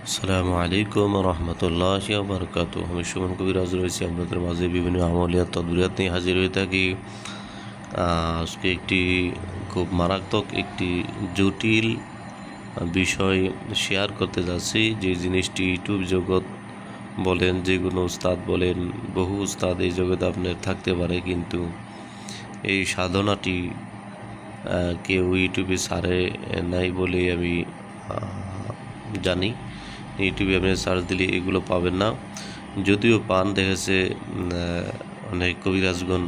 আসসালামু আলাইকুম রহমতুল্লাহি ওয়া বারাকাতুহু। আমি সুমন কবিরাজ রয়েছি আপনাদের মাঝে বিভিন্ন আমলিয়াত তদবিরাত নিয়ে হাজির হয়ে থাকি। আজকে একটি খুব মারাত্মক একটি জটিল বিষয় শেয়ার করতে যাচ্ছি, যে জিনিসটি ইউটিউব জগৎ বলেন, যে কোনো উস্তাদ বলেন, বহু উস্তাদ এই জগতে আপনার থাকতে পারে, কিন্তু এই সাধনাটি কেউ ইউটিউবে ছাড়ে নাই বলে আমি জানি। ইউটিউবে আপনি সার্চ দিলে এগুলো পাবেন না, যদিও পান দেখেছে অনেক কবিরাজগণ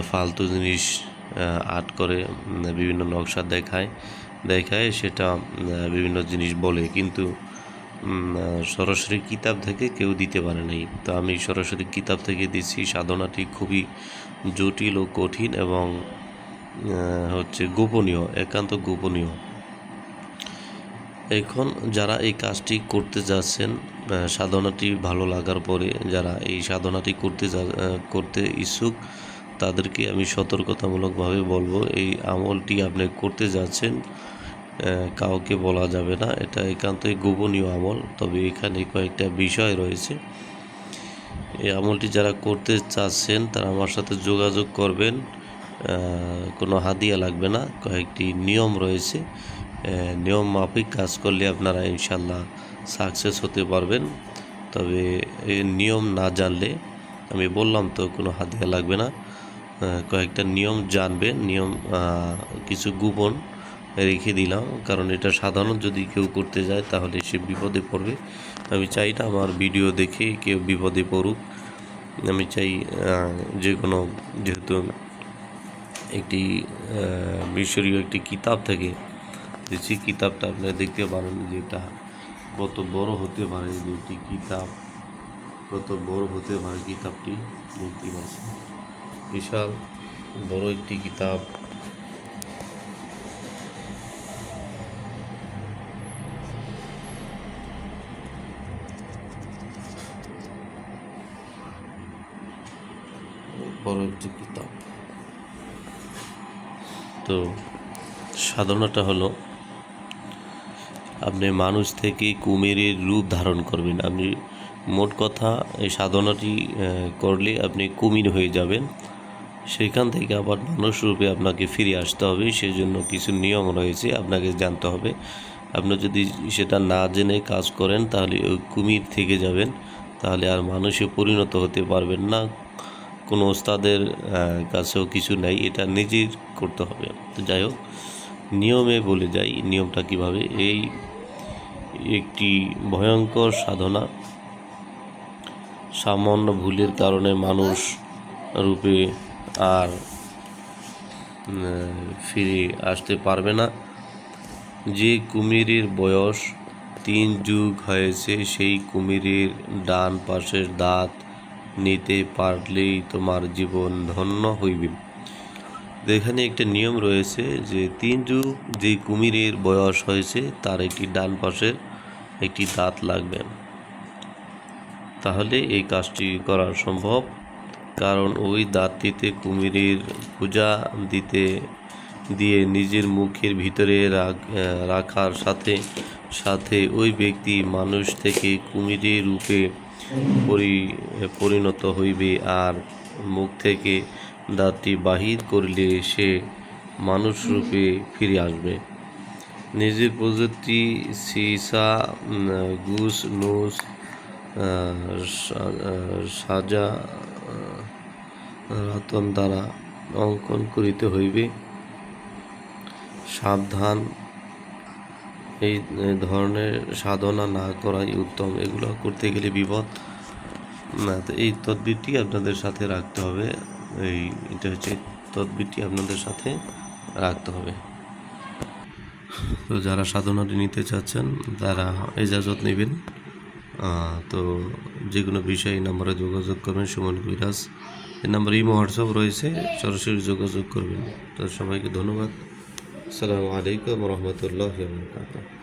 ফালতু জিনিস আর্ট করে বিভিন্ন নকশা দেখায় সেটা বিভিন্ন জিনিস বলে, কিন্তু সরাসরি কিতাব থেকে কেউ দিতে পারে নাই। তো আমি সরাসরি কিতাব থেকে দিচ্ছি। সাধনাটি খুবই জটিল ও কঠিন এবং গোপনীয়, একান্ত গোপনীয়। এখন যারা এই কাজটি করতে যাচ্ছেন, সাধনাটি ভালো লাগার পরে যারা এই সাধনাটি করতে ইচ্ছুক, তাদেরকে আমি সতর্কতামূলকভাবে বলবো, এই আমলটি আপনি করতে যাচ্ছেন কাউকে বলা যাবে না, এটা একান্তই গোপনীয় আমল। তবে এখানে কয়েকটা বিষয় রয়েছে। এই আমলটি যারা করতে চাচ্ছেন তারা আমার সাথে যোগাযোগ করবেন। কোনো হাদিয়া লাগবে না, কয়েকটি নিয়ম রয়েছে, নিয়ম মাফিক কাজ করলে আপনারা ইনশাল্লাহ সাকসেস হতে পারবেন। তবে এই নিয়ম না জানলে, আমি বললাম তো কোনো হাদিয়া লাগবে না, কয়েকটা নিয়ম জানবেন। নিয়ম কিছু গোপন রেখে দিলাম, কারণ এটা সাধারণ যদি কেউ করতে যায় তাহলে সে বিপদে পড়বে। আমি চাই না আমার ভিডিও দেখে কেউ বিপদে পড়ুক। আমি চাই যে কোনো, যেহেতু একটি মিশরীয় একটি কিতাব থেকে দিচ্ছি, কিতাবটা আপনারা দেখতে পারেন যে এটা কত বড় হতে পারে, দুটি কিতাব কত বড় হতে পারে। কিতাবটি দেখতে পাচ্ছেন, বিশাল বড় একটি কিতাব। বড় একটি কিতাব। তো সাধনাটা হলো, আপনি মানুষ থেকে কুমিরের রূপ ধারণ করবেন। আপনি মোট কথা এই সাধনাটি করলে আপনি কুমির হয়ে যাবেন, সেখান থেকে আবার মানুষ রূপে আপনাকে ফিরে আসতে হবে। সেই জন্য কিছু নিয়ম রয়েছে, আপনাকে জানতে হবে। আপনি যদি সেটা না জেনে কাজ করেন তাহলে ওই কুমির থেকে যাবেন, তাহলে আর মানুষে পরিণত হতে পারবেন না। কোনো ওস্তাদের কাছেও কিছু নাই, এটা নিজের করতে হবে। তো যাই হোক, নিয়মে বলে যাই নিয়মটা কিভাবে। এই একটি ভয়ঙ্কর সাধনা, সামান্য ভুলের কারণে মানুষ রূপে আর ফিরে আসতে পারবে না। যে কুমিরের বয়স 3 যুগ হয়েছে, সেই কুমিরের ডান পাশের দাঁত নিতে পারলেই তোমার জীবন ধন্য হইবে। এখানে একটা নিয়ম রয়েছে যে 3 যুগ যেই কুমিরের বয়স হয়েছে তার একটি ডান পাশের একটি দাঁত লাগবে, তাহলে এই কাজটি করা সম্ভব। কারণ ওই দাঁতটিতে কুমিরের পূজা দিয়ে নিজের মুখের ভিতরে রাখার সাথে সাথে ওই ব্যক্তি মানুষ থেকে কুমিরের রূপে পরিণত হইবে, আর মুখ থেকে দাঁতটি বাহির করলে সে মানুষ রূপে ফিরে আসবে। নিজের প্রযুক্তি সিসা গুস নুস সাজা রতন দ্বারা অঙ্কন করিতে হইবে। সাবধান, এই ধরনের সাধনা না করাই উত্তম। এগুলো করতে গেলে বিপদ না। তো এই তদবিরটি আপনাদের সাথে রাখতে হবে। এটা হচ্ছে তদবিরটি আপনাদের সাথে রাখতে হবে। তো যারা সাধনাটি নিতে চাচ্ছেন তারা ইজাজত নেবেন। তো যে কোনো বিষয়ে এই নাম্বারে যোগাযোগ করবেন, সুমন কবিরাজ। এই নাম্বারে ইমো হোয়াটসঅ্যাপ রয়েছে, সরাসরি যোগাযোগ করবেন। তো সবাইকে ধন্যবাদ। আসসালামু আলাইকুম রহমতুল্লাহি ওয়া বারাকাতুহু।